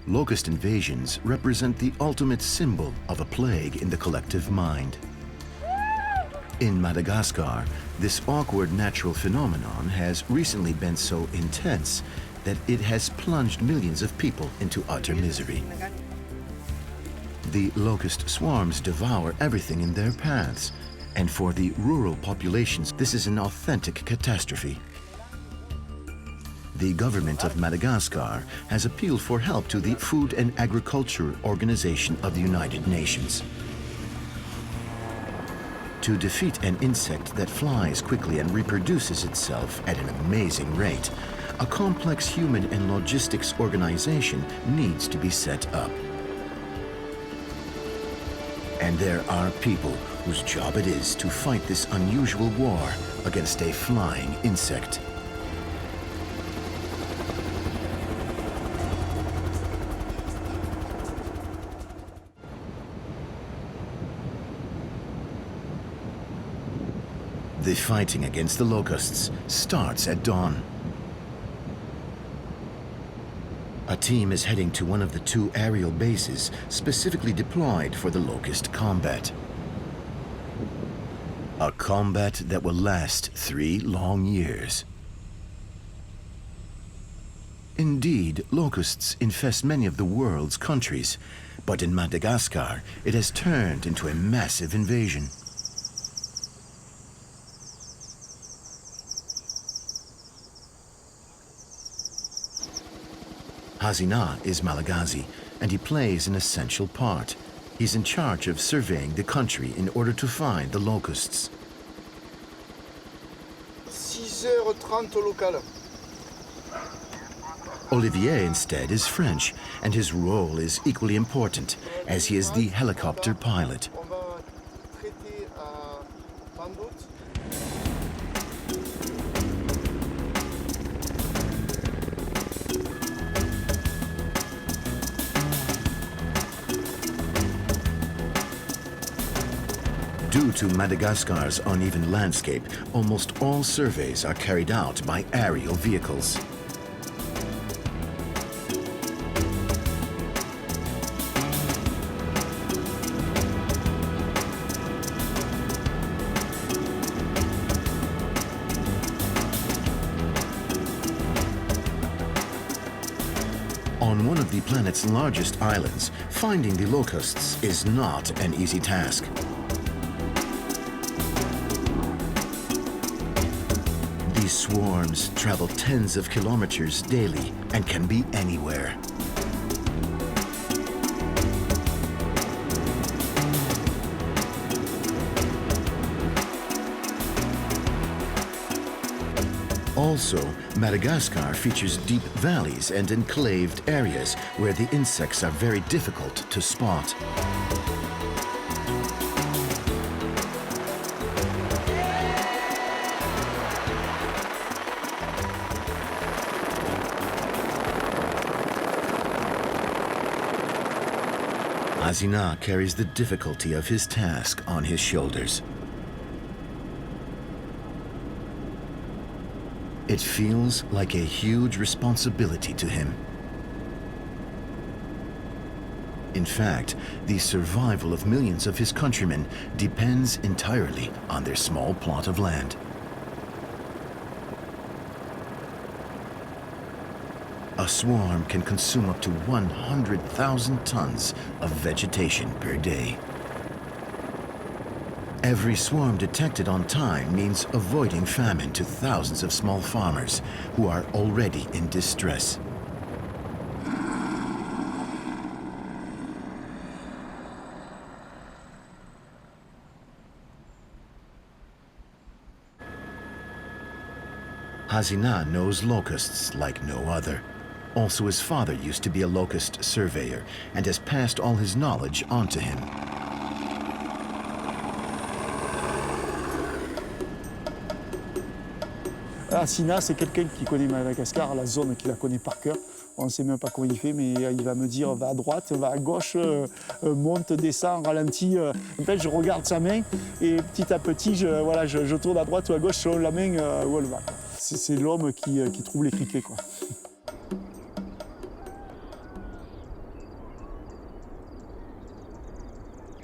Locust invasions represent the ultimate symbol of a plague in the collective mind. In Madagascar, this awkward natural phenomenon has recently been so intense that it has plunged millions of people into utter misery. The locust swarms devour everything in their paths, and for the rural populations, this is an authentic catastrophe. The government of Madagascar has appealed for help to the Food and Agriculture Organization of the United Nations. To defeat an insect that flies quickly and reproduces itself at an amazing rate, a complex human and logistics organization needs to be set up. And there are people whose job it is to fight this unusual war against a flying insect. The fighting against the locusts starts at dawn. A team is heading to one of the 2 aerial bases specifically deployed for the locust combat. A combat that will last 3 long years. Indeed, locusts infest many of the world's countries, but in Madagascar, it has turned into a massive invasion. Hazina is Malagasy, and he plays an essential part. He's in charge of surveying the country in order to find the locusts. 6h30 local. Olivier instead is French, and his role is equally important, as he is the helicopter pilot. On va traiter à main d'hôte. Due to Madagascar's uneven landscape, almost all surveys are carried out by aerial vehicles. On one of the planet's largest islands, finding the locusts is not an easy task. These swarms travel tens of kilometers daily and can be anywhere. Also, Madagascar features deep valleys and enclaved areas where the insects are very difficult to spot. Hazina carries the difficulty of his task on his shoulders. It feels like a huge responsibility to him. In fact, the survival of millions of his countrymen depends entirely on their small plot of land. A swarm can consume up to 100,000 tons of vegetation per day. Every swarm detected on time means avoiding famine to thousands of small farmers who are already in distress. Hazina knows locusts like no other. Also, his father used to be a locust surveyor and has passed all his knowledge on to him. Hazina, c'est quelqu'un qui connaît Madagascar, la zone qu'il la connaît par cœur. On ne sait même pas comment il fait, mais il va me dire va à droite, va à gauche, monte, descend, ralentit. En fait, je regarde sa main et petit à petit, je tourne à droite ou à gauche selon la main où elle va. C'est l'homme qui trouve les criquets, quoi.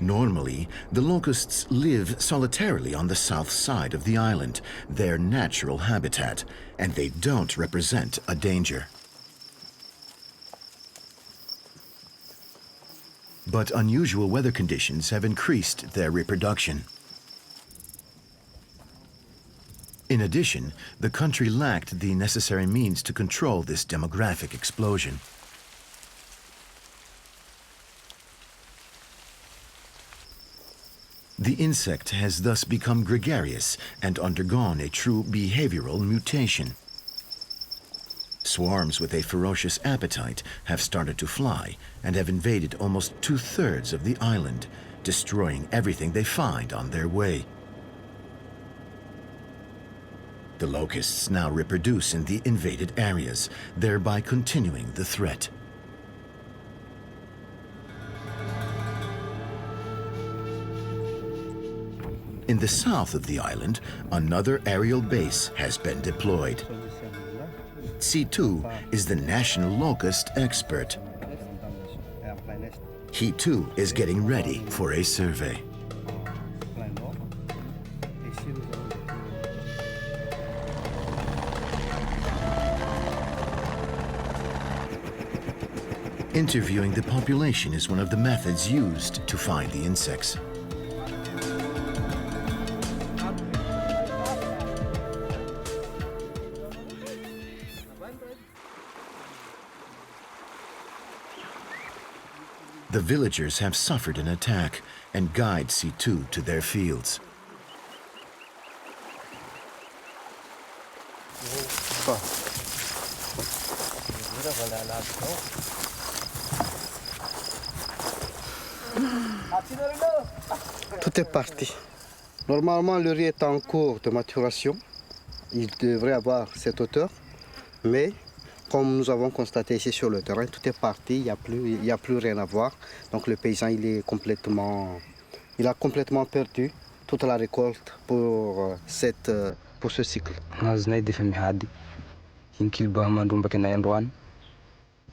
Normally, the locusts live solitarily on the south side of the island, their natural habitat, and they don't represent a danger. But unusual weather conditions have increased their reproduction. In addition, the country lacked the necessary means to control this demographic explosion. The insect has thus become gregarious and undergone a true behavioral mutation. Swarms with a ferocious appetite have started to fly and have invaded almost 2/3 of the island, destroying everything they find on their way. The locusts now reproduce in the invaded areas, thereby continuing the threat. In the south of the island, another aerial base has been deployed. C2 is the national locust expert. He too is getting ready for a survey. Interviewing the population is one of the methods used to find the insects. The villagers have suffered an attack and guide C2 to their fields. Tout est parti. Normalement, le riz est en cours de maturation. Il devrait avoir cette hauteur. Mais, comme nous avons constaté ici sur le terrain, tout est parti. Il n'y a plus rien à voir. Donc le paysan, il a complètement perdu toute la récolte pour ce cycle.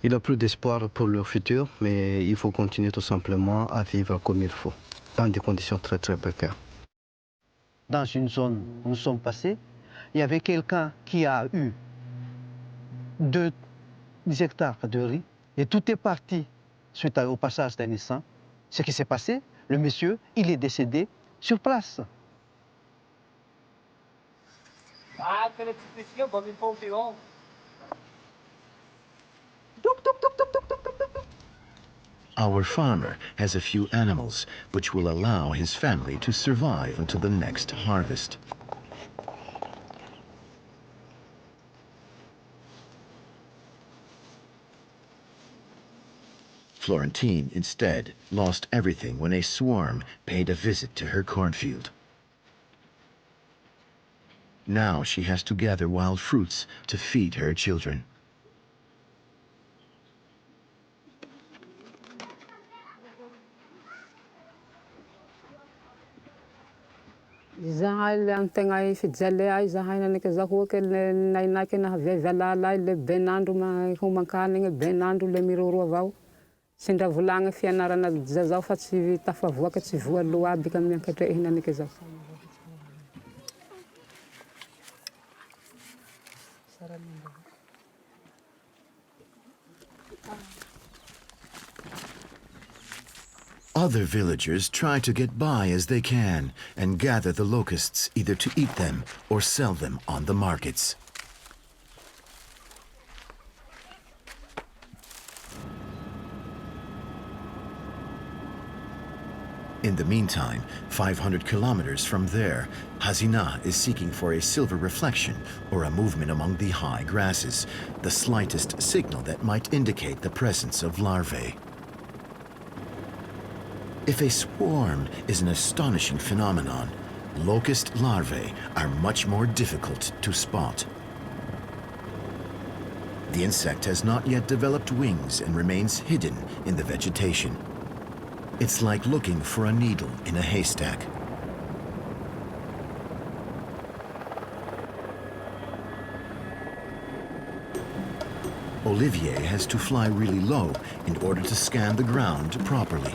Il n'a plus d'espoir pour leur futur, mais il faut continuer tout simplement à vivre comme il faut, dans des conditions très très précaires. Dans une zone où nous sommes passés, il y avait quelqu'un qui a eu 2 hectares de riz et tout est parti suite au passage d'un instant. Ce qui s'est passé, le monsieur, il est décédé sur place. Our farmer has a few animals which will allow his family to survive until the next harvest. Florentine, instead, lost everything when a swarm paid a visit to her cornfield. Now she has to gather wild fruits to feed her children. Zahay ang tengay fidzale ay zahay na nikazakuha ke na ke na vevelala le benando ma humankane nge benando le miroro avao. Sindra volagna fianarana zazao fa tsy tafavoaka tsy voaloha aby ka miankatre hina nikazao. Other villagers try to get by as they can and gather the locusts either to eat them or sell them on the markets. In the meantime, 500 kilometers from there, Hazina is seeking for a silver reflection or a movement among the high grasses, the slightest signal that might indicate the presence of larvae. If a swarm is an astonishing phenomenon, locust larvae are much more difficult to spot. The insect has not yet developed wings and remains hidden in the vegetation. It's like looking for a needle in a haystack. Olivier has to fly really low in order to scan the ground properly.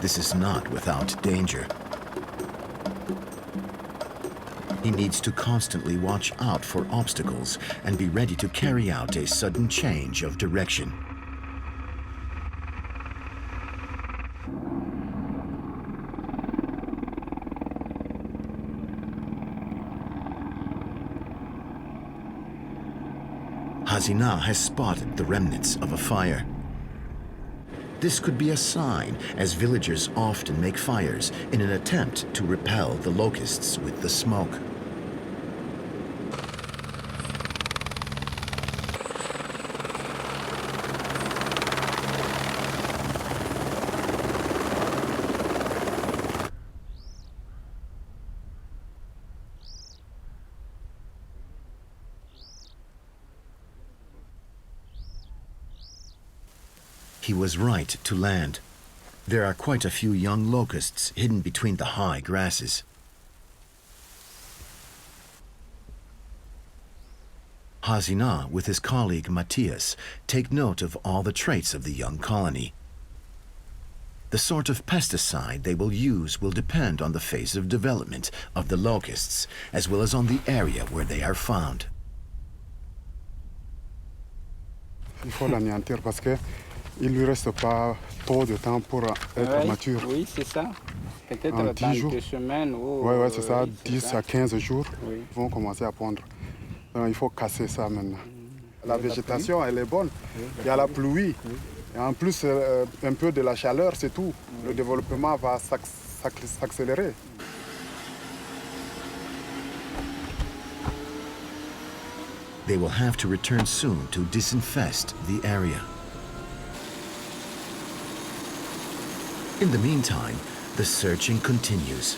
this is not without danger. He needs to constantly watch out for obstacles and be ready to carry out a sudden change of direction. Hasina has spotted the remnants of a fire. This could be a sign, as villagers often make fires in an attempt to repel the locusts with the smoke. He was right to land. There are quite a few young locusts hidden between the high grasses. Hasina, with his colleague Matthias, take note of all the traits of the young colony. The sort of pesticide they will use will depend on the phase of development of the locusts, as well as on the area where they are found. Il faut l'anéantir parce que il lui reste pas trop de temps pour être mature. Oui, c'est ça. Peut-être En 10 jours. quelques semaines. Oui, c'est ça, oui, 10 à 15 jours, Oui. ils vont commencer à pondre. Donc, il faut casser ça maintenant. La végétation, elle est bonne. Il y a la pluie. Et en plus, un peu de la chaleur, c'est tout. Le développement va s'accélérer. They will have to return soon to disinfest the area. In the meantime, the searching continues.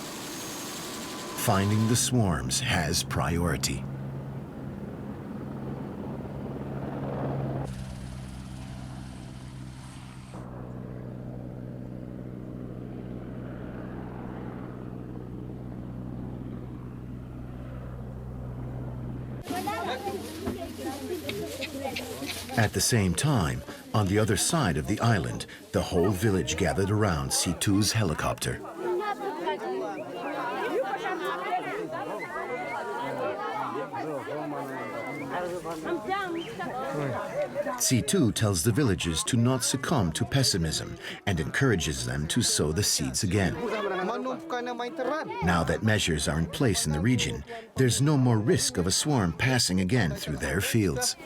Finding the swarms has priority. At the same time, on the other side of the island, the whole village gathered around C2's helicopter. C2 tells the villagers to not succumb to pessimism and encourages them to sow the seeds again. Now that measures are in place in the region, there's no more risk of a swarm passing again through their fields.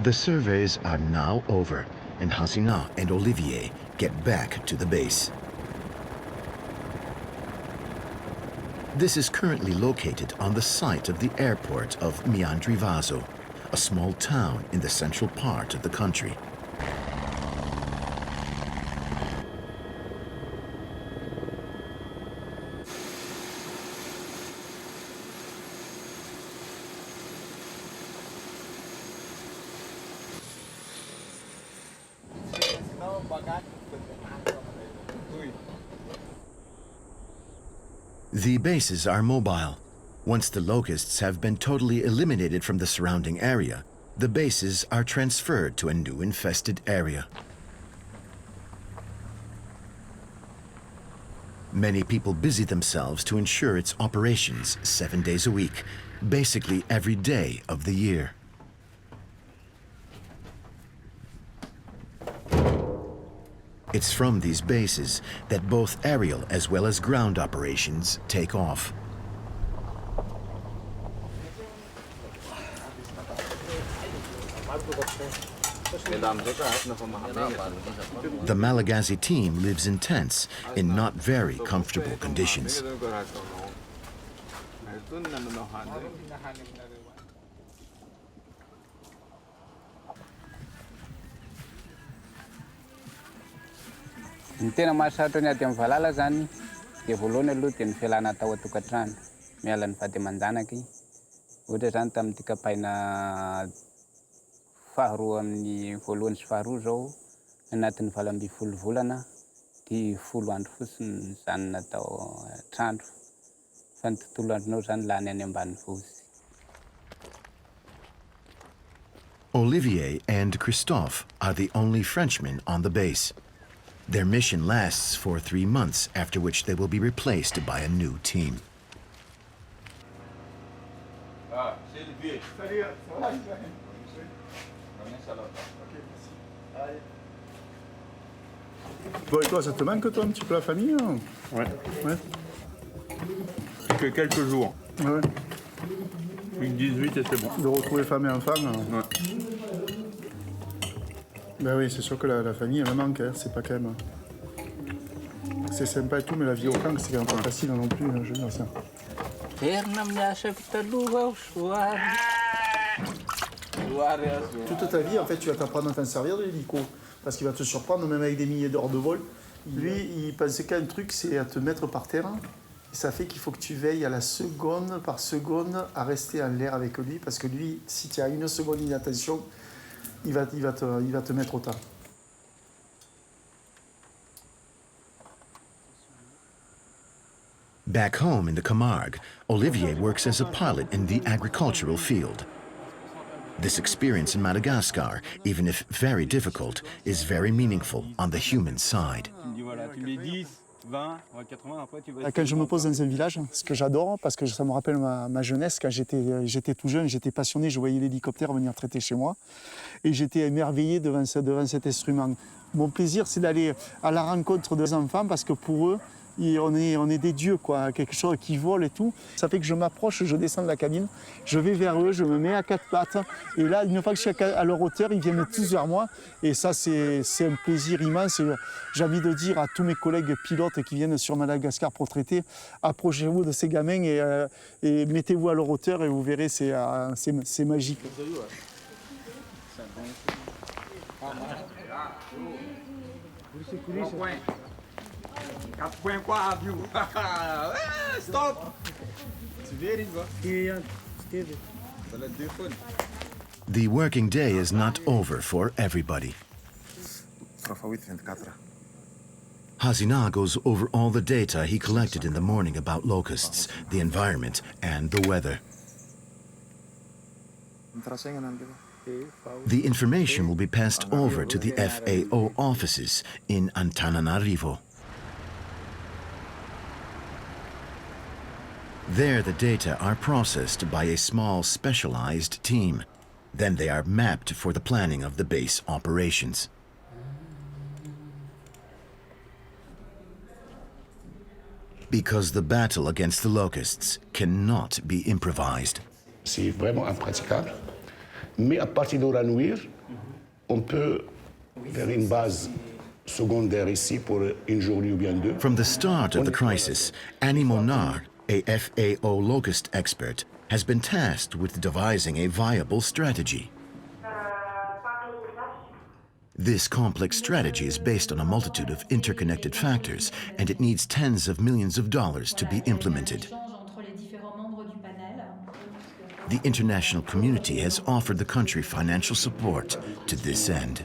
The surveys are now over, and Hasina and Olivier get back to the base. This is currently located on the site of the airport of Miandrivazo, a small town in the central part of the country. The bases are mobile. Once the locusts have been totally eliminated from the surrounding area, the bases are transferred to a new infested area. Many people busy themselves to ensure its operations 7 days a week, basically every day of the year. It's from these bases that both aerial as well as ground operations take off. The Malagasy team lives in tents in not very comfortable conditions. Ny tena mahasarotra ny ady amin'ny valala zany dia voalohany aloha dia ny fialana tao an-tokantrano. miala ny vady aman-janaky. Ohatra zany tamin'ity kapaina faharoa amin'ny voalohany sy faharoa zao, anatin'ny 12 volana, dia 10 andro fotsiny zany natao trandro. Fa ny tontolo andronao zany lany any ambanivohitsy. Olivier and Christophe are the only Frenchmen on the base. Their mission lasts for 3 months, after which they will be replaced by a new team. Bon, et toi, ça te manque, toi, un petit peu la famille, hein? Ouais. Ouais. Que quelques jours. Ouais. Plus que 18 et c'est bon. De retrouver femme et enfant. Ouais. Ben oui, c'est sûr que la famille, elle me manque, hein. C'est pas quand même... C'est sympa et tout, mais la vie au camp, c'est quand même pas facile non plus, hein, je veux dire ça. Toute ta vie, en fait, tu vas t'apprendre à t'en servir de l'hélico. Parce qu'il va te surprendre, même avec des milliers d'heures de vol. Lui, il pensait qu'un truc, c'est à te mettre par terre. Et ça fait qu'il faut que tu veilles à la seconde par seconde à rester en l'air avec lui. Parce que lui, si tu as une seconde d'inattention, il va te mettre au tas. Back home in the Camargue, Olivier works as a pilot in the agricultural field. This experience in Madagascar, even if very difficult, is very meaningful on the human side. Quand je me pose dans un village, ce que j'adore, parce que ça me rappelle ma jeunesse, quand j'étais tout jeune, j'étais passionné, je voyais l'hélicoptère venir traiter chez moi, et j'étais émerveillé devant cet instrument. Mon plaisir, c'est d'aller à la rencontre des enfants, parce que pour eux, on est des dieux, quoi, quelque chose qui vole et tout. Ça fait que je m'approche, je descends de la cabine, je vais vers eux, je me mets à 4 pattes. Et là, une fois que je suis à leur hauteur, ils viennent tous vers moi. Et ça, c'est un plaisir immense. J'ai envie de dire à tous mes collègues pilotes qui viennent sur Madagascar pour traiter, approchez-vous de ces gamins et mettez-vous à leur hauteur et vous verrez, c'est magique. Stop! The working day is not over for everybody. Hazina goes over all the data he collected in the morning about locusts, the environment, and the weather. The information will be passed over to the FAO offices in Antananarivo. There, the data are processed by a small specialized team. Then they are mapped for the planning of the base operations. Because the battle against the locusts cannot be improvised. C'est vraiment impraticable. Mais à partir d'Oranouir, on peut faire une base secondaire ici pour une journée ou bien deux. From the start of the crisis, Annie Monard, a FAO locust expert, has been tasked with devising a viable strategy. This complex strategy is based on a multitude of interconnected factors, and it needs tens of millions of dollars to be implemented. The international community has offered the country financial support to this end.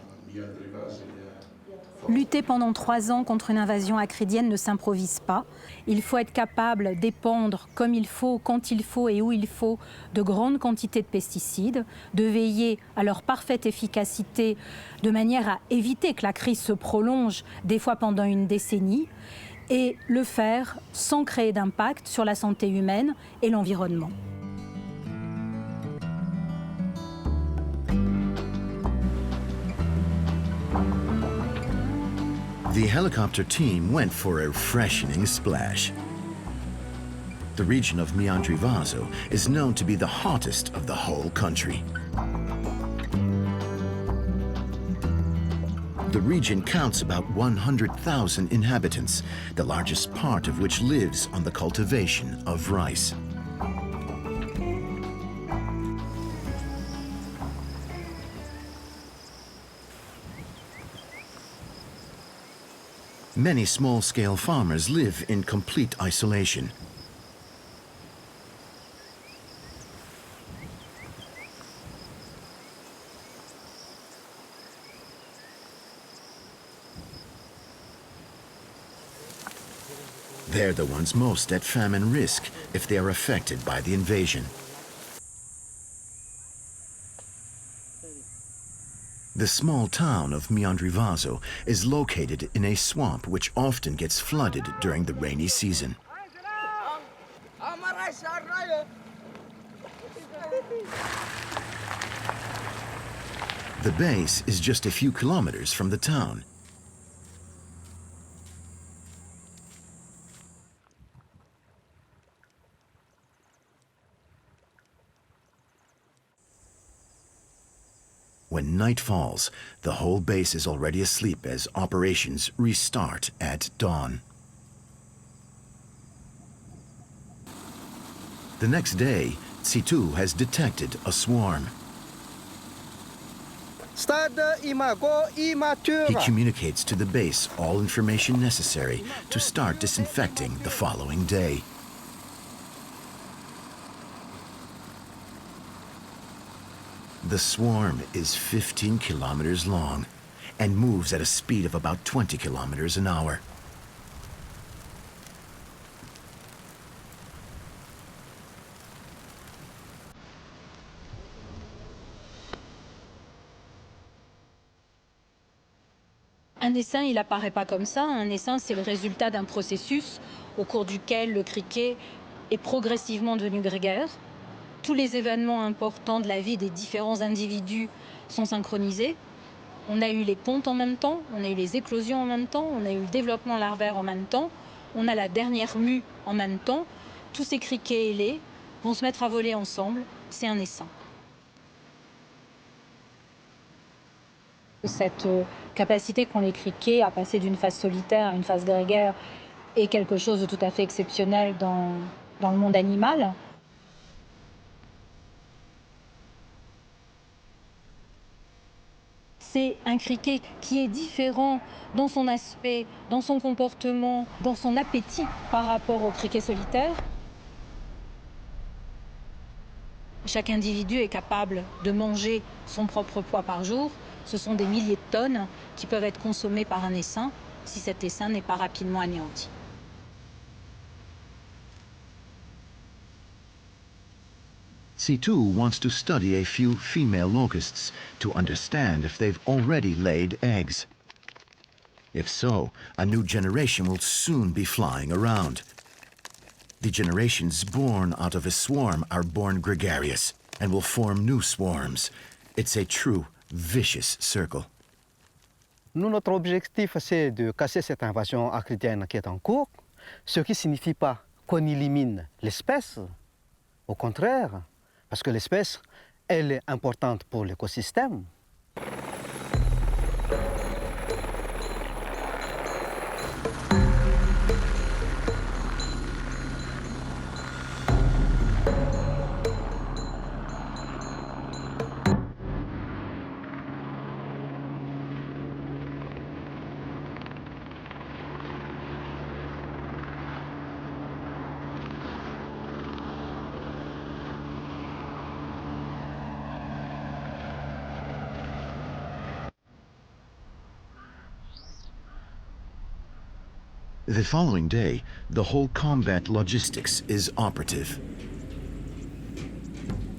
Lutter pendant 3 ans contre une invasion acridienne ne s'improvise pas. Il faut être capable d'épandre comme il faut, quand il faut et où il faut de grandes quantités de pesticides, de veiller à leur parfaite efficacité de manière à éviter que la crise se prolonge, des fois pendant une décennie, et le faire sans créer d'impact sur la santé humaine et l'environnement. The helicopter team went for a refreshing splash. The region of Miandrivazo is known to be the hottest of the whole country. The region counts about 100,000 inhabitants, the largest part of which lives on the cultivation of rice. Many small-scale farmers live in complete isolation. They're the ones most at famine risk if they are affected by the invasion. The small town of Miandrivazo is located in a swamp which often gets flooded during the rainy season. The base is just a few kilometers from the town. When night falls, the whole base is already asleep as operations restart at dawn. The next day, Tsitu has detected a swarm. He communicates to the base all information necessary to start disinfecting the following day. The swarm is 15 kilometers long and moves at a speed of about 20 kilometers an hour. Un essaim, il apparaît pas comme ça. Un essaim, c'est le résultat d'un processus au cours duquel le criquet est progressivement devenu grégaire. Tous les événements importants de la vie des différents individus sont synchronisés. On a eu les pontes en même temps, on a eu les éclosions en même temps, on a eu le développement larvaire en même temps, on a la dernière mue en même temps. Tous ces criquets ailés vont se mettre à voler ensemble. C'est un essaim. Cette capacité qu'ont les criquets à passer d'une phase solitaire à une phase grégaire est quelque chose de tout à fait exceptionnel dans le monde animal. C'est un criquet qui est différent dans son aspect, dans son comportement, dans son appétit par rapport au criquet solitaire. Chaque individu est capable de manger son propre poids par jour. Ce sont des milliers de tonnes qui peuvent être consommées par un essaim si cet essaim n'est pas rapidement anéanti. Tsitu wants to study a few female locusts to understand if they've already laid eggs. If so, a new generation will soon be flying around. The generations born out of a swarm are born gregarious and will form new swarms. It's a true vicious circle. Nous, notre objectif, c'est de casser cette invasion acridienne qui est en cours, ce qui ne signifie pas qu'on élimine l'espèce. Au contraire, parce que l'espèce, elle est importante pour l'écosystème. The following day, the whole combat logistics is operative.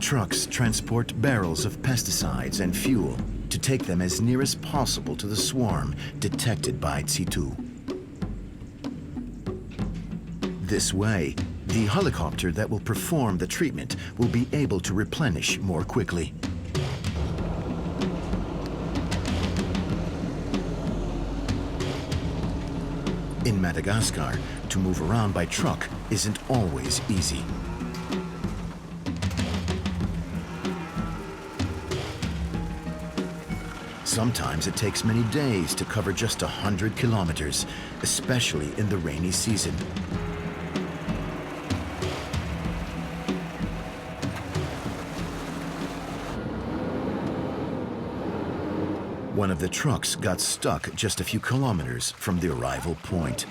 Trucks transport barrels of pesticides and fuel to take them as near as possible to the swarm detected by Tsitu. This way, the helicopter that will perform the treatment will be able to replenish more quickly. In Madagascar, to move around by truck isn't always easy. Sometimes it takes many days to cover just 100 kilometers, especially in the rainy season. One of the trucks got stuck just a few kilometers from the arrival point.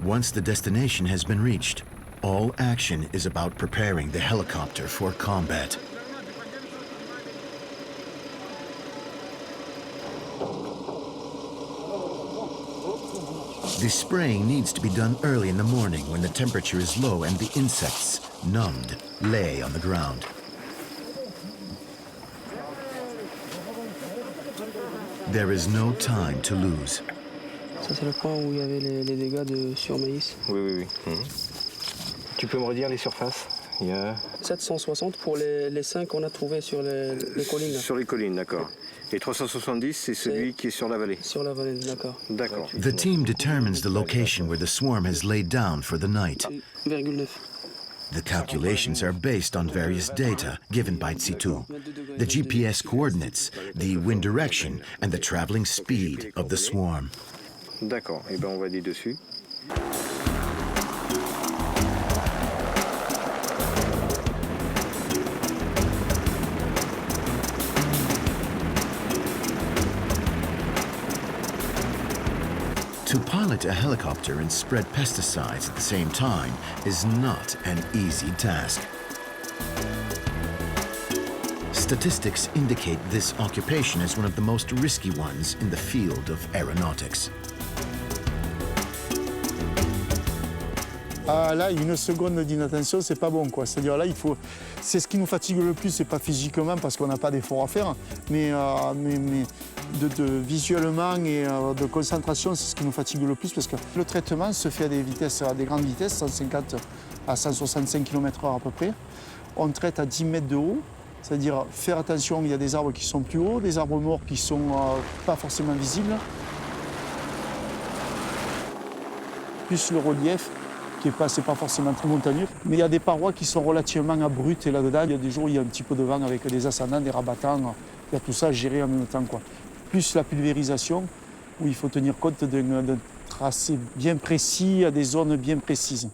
Once the destination has been reached, all action is about preparing the helicopter for combat. The spraying needs to be done early in the morning when the temperature is low and the insects, numbed, lay on the ground. There is no time to lose. Ça, c'est le point où il y avait les dégâts sur maïs. Oui. Tu peux me redire les surfaces? Il y a 760 pour les 5 qu'on a trouvés sur les collines. Là. Sur les collines, d'accord. Et 370, c'est celui qui est sur la vallée? Sur la vallée, d'accord. D'accord. The team determines the location where the swarm has laid down for the night. 1,9. The calculations are based on various data given by Tsitu, the GPS coordinates, the wind direction, and the traveling speed of the swarm. D'accord. Eh bien, on va dire dessus. To pilot a helicopter and spread pesticides at the same time is not an easy task. Statistics indicate this occupation as one of the most risky ones in the field of aeronautics. Ah, là, une seconde d'inattention, c'est pas bon, quoi. C'est-à-dire là, c'est ce qui nous fatigue le plus, c'est pas physiquement parce qu'on n'a pas d'effort à faire, mais visuellement et de concentration, c'est ce qui nous fatigue le plus parce que le traitement se fait à des grandes vitesses, 150 à 165 km/h à peu près. On traite à 10 mètres de haut, c'est-à-dire faire attention, il y a des arbres qui sont plus hauts, des arbres morts qui sont pas forcément visibles, plus le relief. C'est pas forcément très montagneux, mais il y a des parois qui sont relativement abruptes et là-dedans, il y a des jours où il y a un petit peu de vent avec des ascendants, des rabattants, il y a tout ça géré en même temps, quoi. Plus la pulvérisation, où il faut tenir compte d'un tracé bien précis, à des zones bien précises.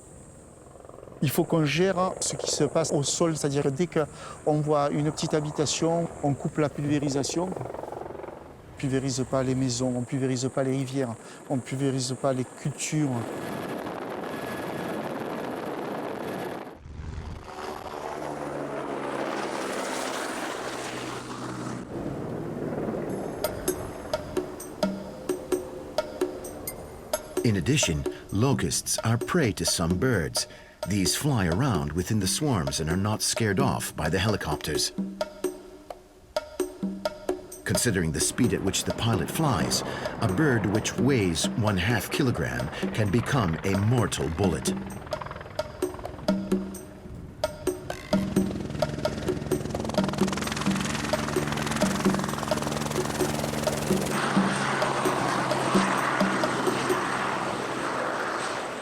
Il faut qu'on gère ce qui se passe au sol, c'est-à-dire que dès qu'on voit une petite habitation, on coupe la pulvérisation. On ne pulvérise pas les maisons, on ne pulvérise pas les rivières, on ne pulvérise pas les cultures. In addition, locusts are prey to some birds. These fly around within the swarms and are not scared off by the helicopters. Considering the speed at which the pilot flies, a bird which weighs 1/2 kilogram can become a mortal bullet.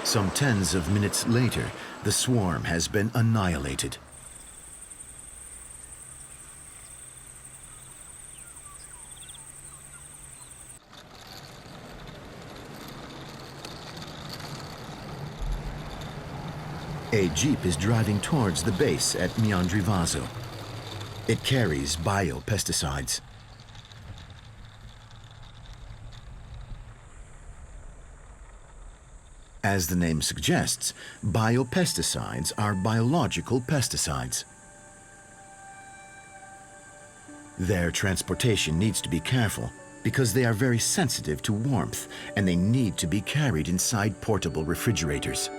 Some tens of minutes later, the swarm has been annihilated. A jeep is driving towards the base at Miandrivazo. It carries biopesticides. As the name suggests, biopesticides are biological pesticides. Their transportation needs to be careful because they are very sensitive to warmth and they need to be carried inside portable refrigerators.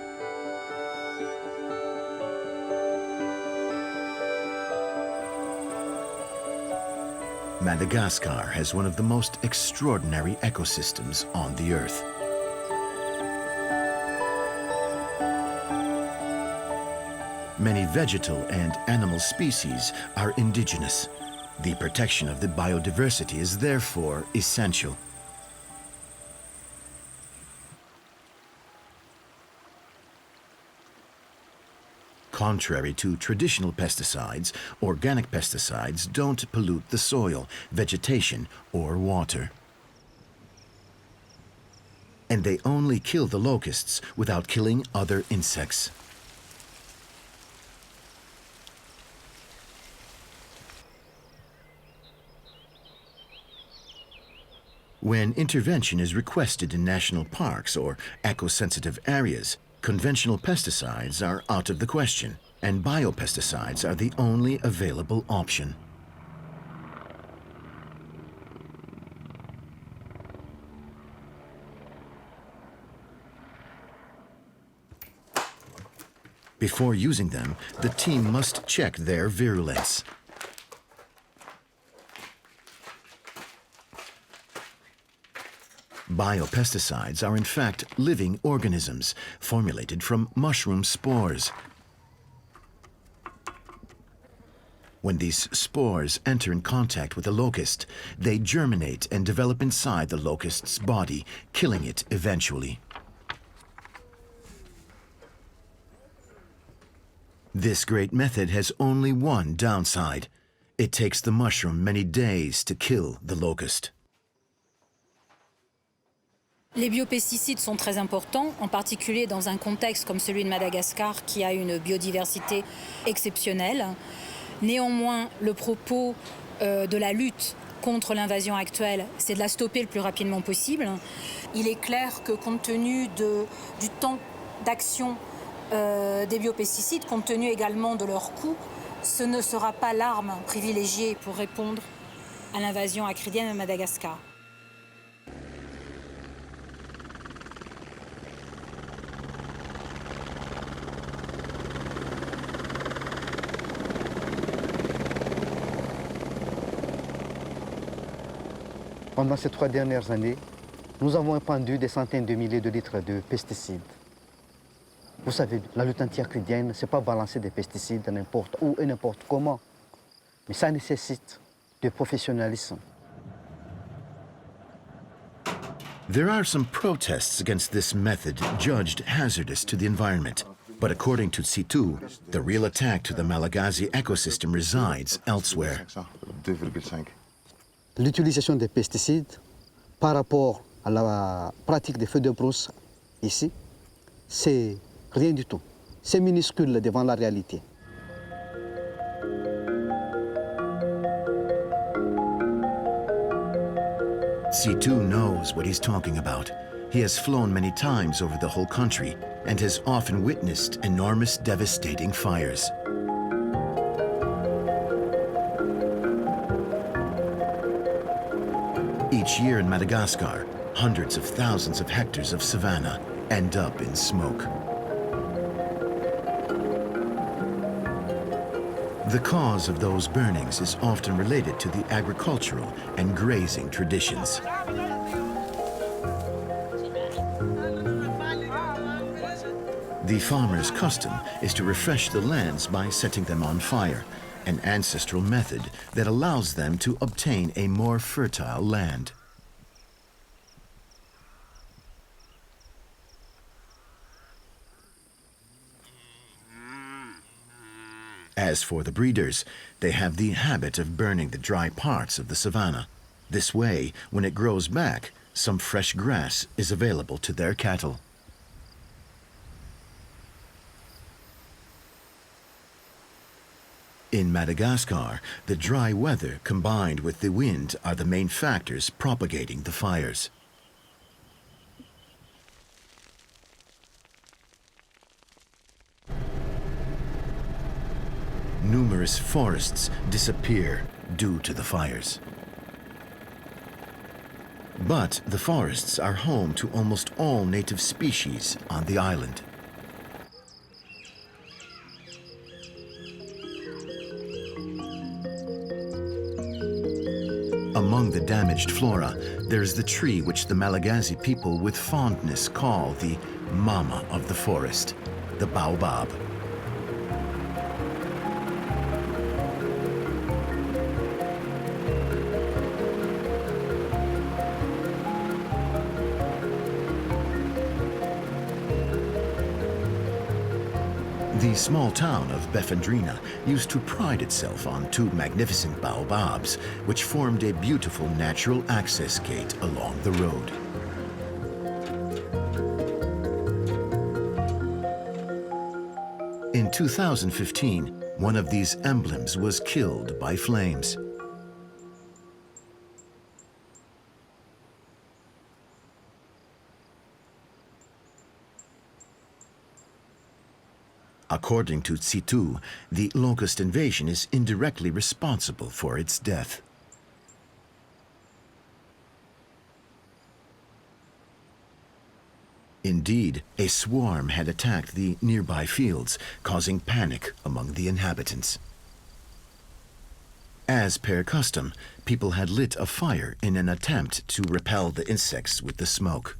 Madagascar has one of the most extraordinary ecosystems on the Earth. Many vegetal and animal species are indigenous. The protection of the biodiversity is therefore essential. Contrary to traditional pesticides, organic pesticides don't pollute the soil, vegetation, or water. And they only kill the locusts without killing other insects. When intervention is requested in national parks or eco-sensitive areas, conventional pesticides are out of the question, and biopesticides are the only available option. Before using them, the team must check their virulence. Biopesticides are in fact living organisms formulated from mushroom spores. When these spores enter in contact with a locust, they germinate and develop inside the locust's body, killing it eventually. This great method has only one downside. It takes the mushroom many days to kill the locust. Les biopesticides sont très importants, en particulier dans un contexte comme celui de Madagascar qui a une biodiversité exceptionnelle. Néanmoins, le propos de la lutte contre l'invasion actuelle, c'est de la stopper le plus rapidement possible. Il est clair que compte tenu du temps d'action des biopesticides, compte tenu également de leur coût, ce ne sera pas l'arme privilégiée pour répondre à l'invasion acridienne à Madagascar. Pendant ces 3 dernières années, nous avons répandu des centaines de milliers de litres de pesticides. Vous savez, la lutte anti-acridienne, ce n'est pas balancer des pesticides n'importe où et n'importe comment. Mais ça nécessite du professionnalisme. There are some protests against this method judged hazardous to the environment. But according to Situ, the real attack to the Malagasy ecosystem resides elsewhere. L'utilisation des pesticides par rapport à la pratique des feux de brousse ici, c'est rien du tout. C'est minuscule devant la réalité. Situ knows what he's talking about. He has flown many times over the whole country and has often witnessed enormous devastating fires. Each year in Madagascar, hundreds of thousands of hectares of savanna end up in smoke. The cause of those burnings is often related to the agricultural and grazing traditions. The farmer's custom is to refresh the lands by setting them on fire, an ancestral method that allows them to obtain a more fertile land. As for the breeders, they have the habit of burning the dry parts of the savanna. This way, when it grows back, some fresh grass is available to their cattle. In Madagascar, the dry weather combined with the wind are the main factors propagating the fires. Numerous forests disappear due to the fires. But the forests are home to almost all native species on the island. Among the damaged flora, there's the tree which the Malagasy people with fondness call the mama of the forest, the baobab. The small town of Befandrina used to pride itself on 2 magnificent baobabs, which formed a beautiful natural access gate along the road. In 2015, one of these emblems was killed by flames. According to Tsitu, the locust invasion is indirectly responsible for its death. Indeed, a swarm had attacked the nearby fields, causing panic among the inhabitants. As per custom, people had lit a fire in an attempt to repel the insects with the smoke.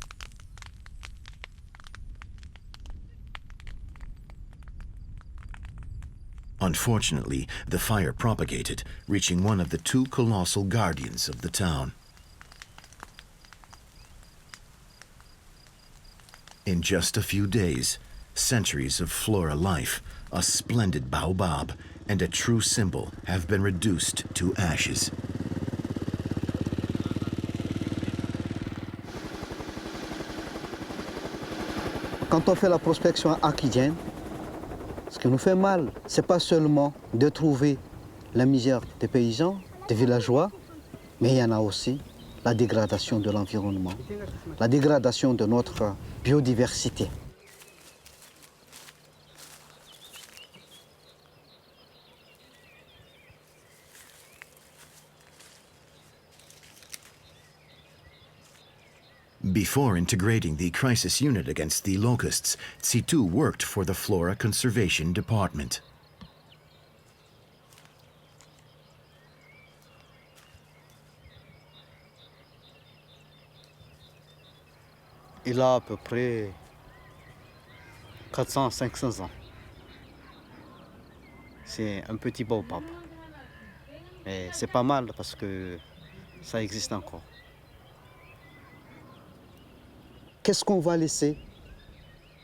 Unfortunately, the fire propagated, reaching one of the two colossal guardians of the town. In just a few days, centuries of flora life, a splendid baobab, and a true symbol have been reduced to ashes. Quand on fait la prospection aquidienne, ce qui nous fait mal, c'est pas seulement de trouver la misère des paysans, des villageois, mais il y en a aussi la dégradation de l'environnement, la dégradation de notre biodiversité. Before integrating the crisis unit against the locusts, Tsitu worked for the Flora Conservation Department. Il a à peu près 400-500 ans. C'est un petit baobab. Mais c'est pas mal parce que ça existe encore. Qu'est-ce qu'on va laisser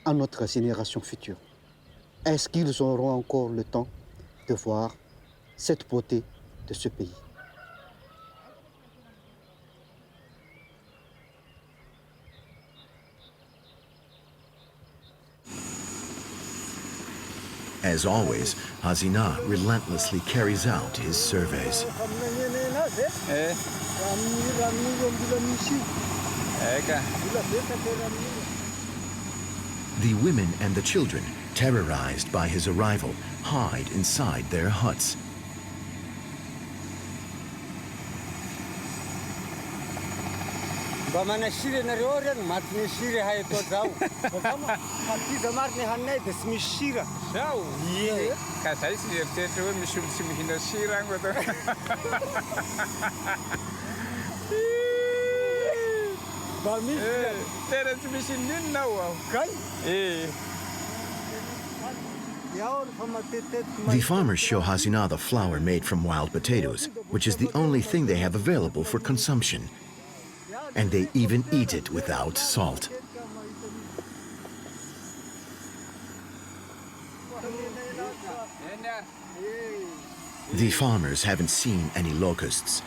à notre génération future? Est-ce qu'ils auront encore le temps de voir cette beauté de ce pays? As always, Hazina relentlessly carries out his surveys. The women and the children, terrorized by his arrival, hide inside their huts. The farmers show Hazina the flour made from wild potatoes, which is the only thing they have available for consumption. And they even eat it without salt. The farmers haven't seen any locusts.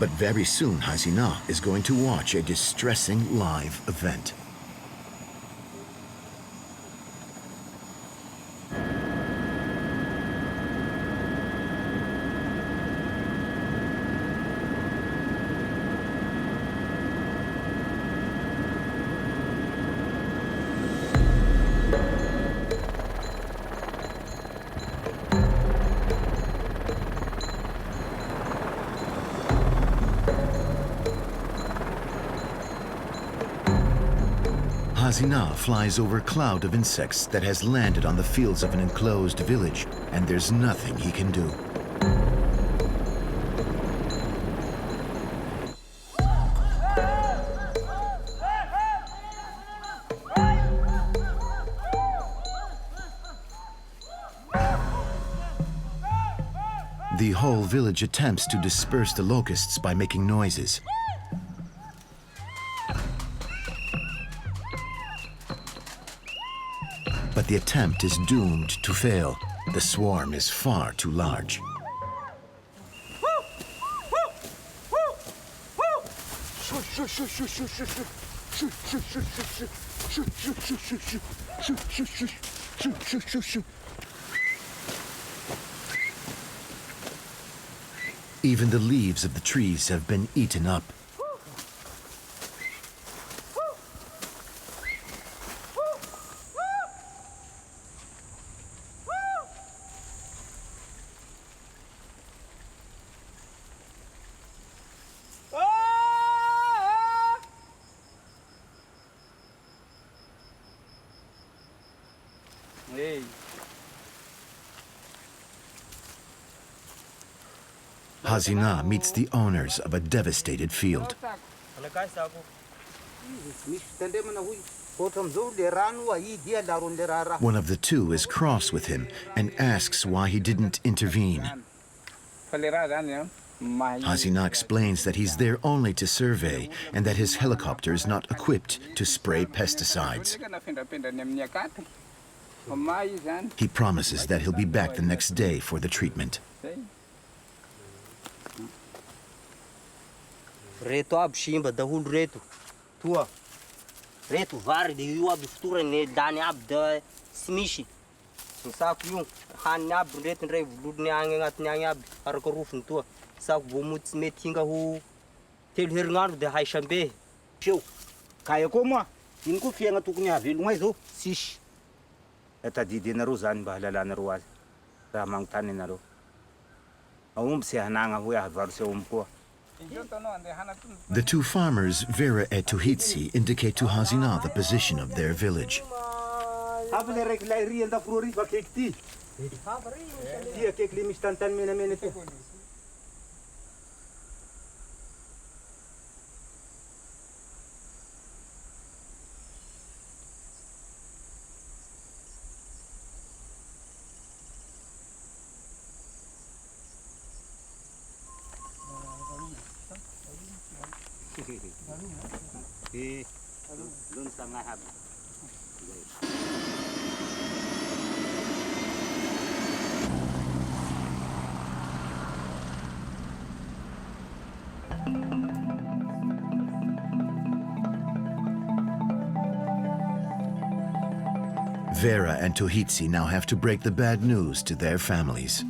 But very soon Hazina is going to watch a distressing live event. Hazina flies over a cloud of insects that has landed on the fields of an enclosed village, and there's nothing he can do. The whole village attempts to disperse the locusts by making noises. But the attempt is doomed to fail. The swarm is far too large. Even the leaves of the trees have been eaten up. Hazina meets the owners of a devastated field. One of the two is cross with him and asks why he didn't intervene. Hazina explains that he's there only to survey and that his helicopter is not equipped to spray pesticides. He promises that he'll be back the next day for the treatment. The two farmers, Vera and Tuhitsi, indicate to Hazina the position of their village. Vera and Tuhitsi now have to break the bad news to their families.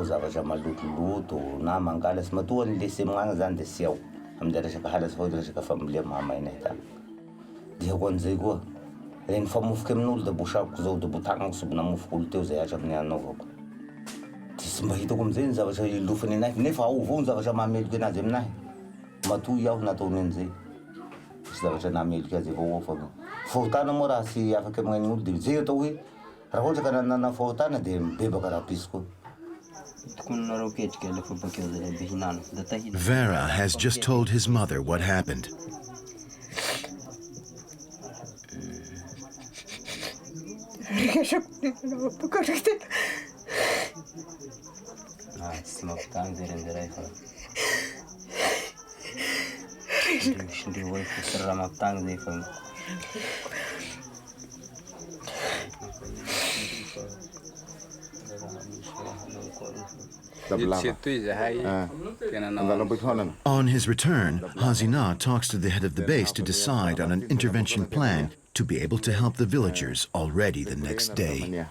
zavatra malotoloto na mangalasy matoa ny lesy magnana zany de sy ao amizay resaka halasy vao resaka familia mahamaina hita dia ko an'izay koa reny famofoka amin'olo de bosako zao de botagnako sy namofoka olo teo zay hatramin'ny anaovako de sy mba hitako amizay ny zavatra ilofany anahy nefa ao avao ny zavatra mahameloky anazy aminahy matoa iaho nataony an'izay sy zavatra nahameloky azy avao ao fa fahotana moa raha sy afaka magnany olo de zay atao hoe raha ohatra ka nanana fahotana de mibebaka raha pisy koa. Vera has just told his mother what happened. On his return, Hazina talks to the head of the base to decide on an intervention plan to be able to help the villagers already the next day.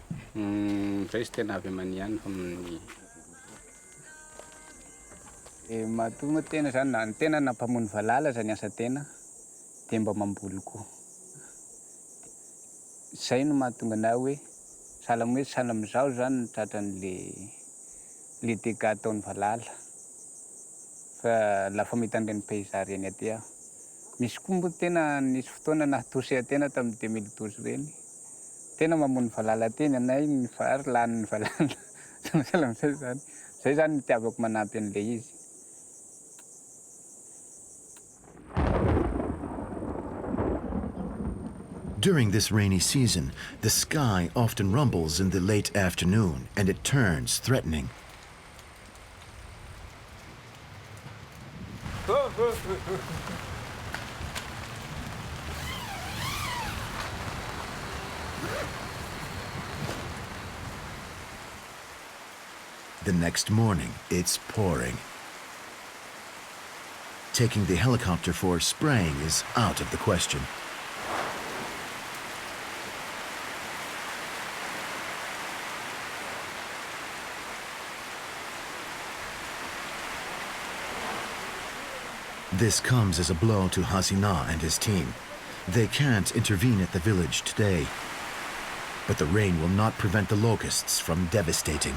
Litika ton falala fa lafa mitandreny paysary eny aty aho misy kombo tena nisy fotoana natosy tena tamin'ny 2012 reny tena mamono falala teny anay ny fary lany ny falala zay zany ny tiavako manampy an'le izy. During this rainy season, the sky often rumbles in the late afternoon and it turns threatening. The next morning, it's pouring. taking the helicopter for spraying is out of the question. This comes as a blow to Hasina and his team. They can't intervene at the village today. But the rain will not prevent the locusts from devastating.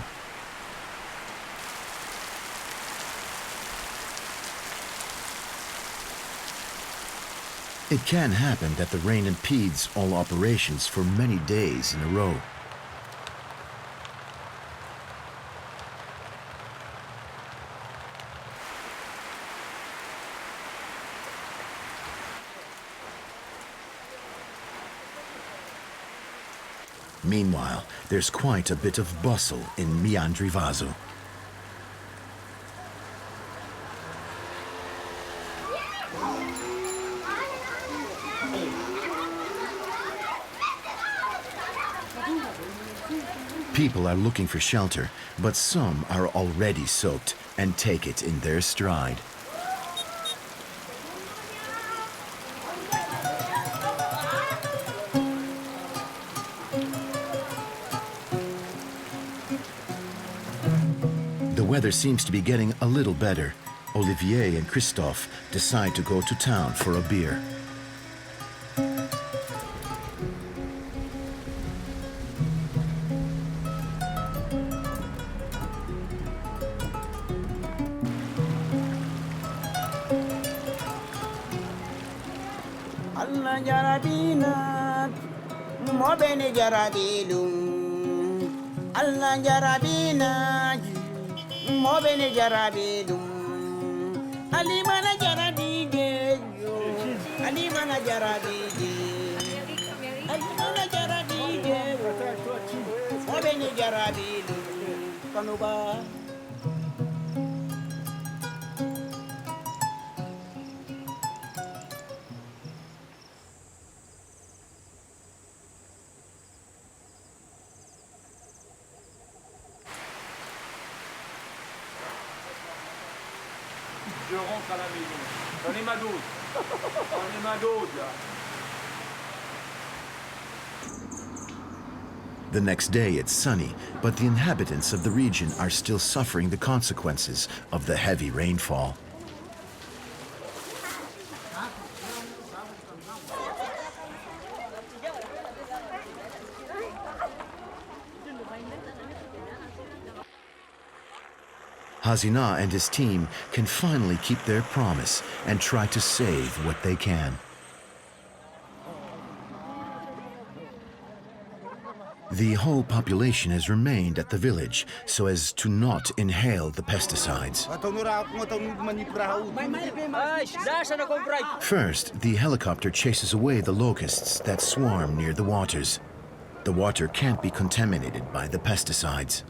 It can happen that the rain impedes all operations for many days in a row. Meanwhile, there's quite a bit of bustle in Miandrivazo. People are looking for shelter, but some are already soaked and take it in their stride. The weather seems to be getting a little better. Olivier and Christophe decide to go to town for a beer. Allah jarabina mo bene jarabidum ali mana jarabide ali mana jarabide ali mana jarabide mo bene jarabidum kanuba. Je rentre à la maison. Donnez ma dose. Donnez ma dose, là. The next day it's sunny, but the inhabitants of the region are still suffering the consequences of the heavy rainfall. Hasina and his team can finally keep their promise and try to save what they can. The whole population has remained at the village so as to not inhale the pesticides. First, the helicopter chases away the locusts that swarm near the waters. The water can't be contaminated by the pesticides.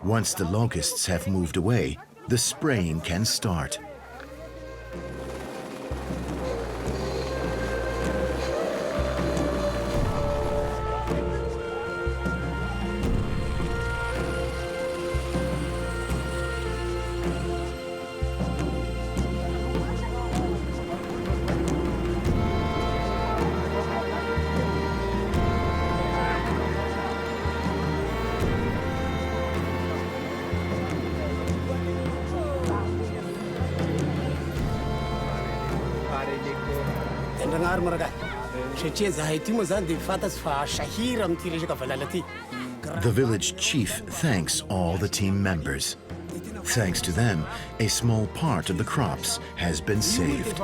Once the locusts have moved away, the spraying can start. The village chief thanks all the team members. Thanks to them, a small part of the crops has been saved.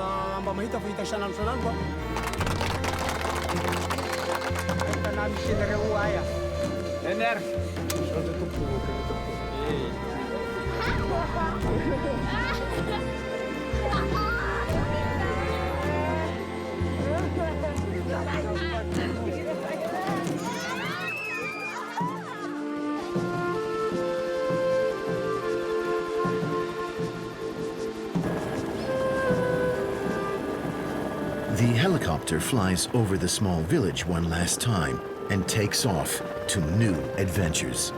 The helicopter flies over the small village one last time and takes off to new adventures.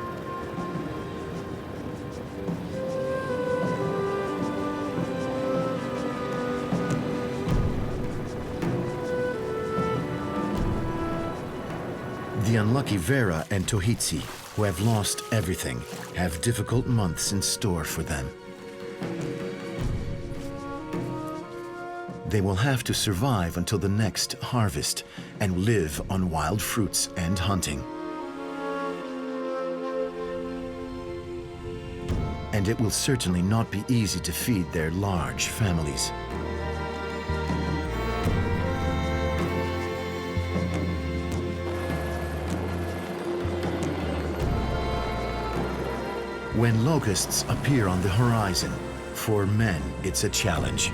The unlucky Vera and Tohitsi, who have lost everything, have difficult months in store for them. They will have to survive until the next harvest and live on wild fruits and hunting. And it will certainly not be easy to feed their large families. When locusts appear on the horizon, for men it's a challenge.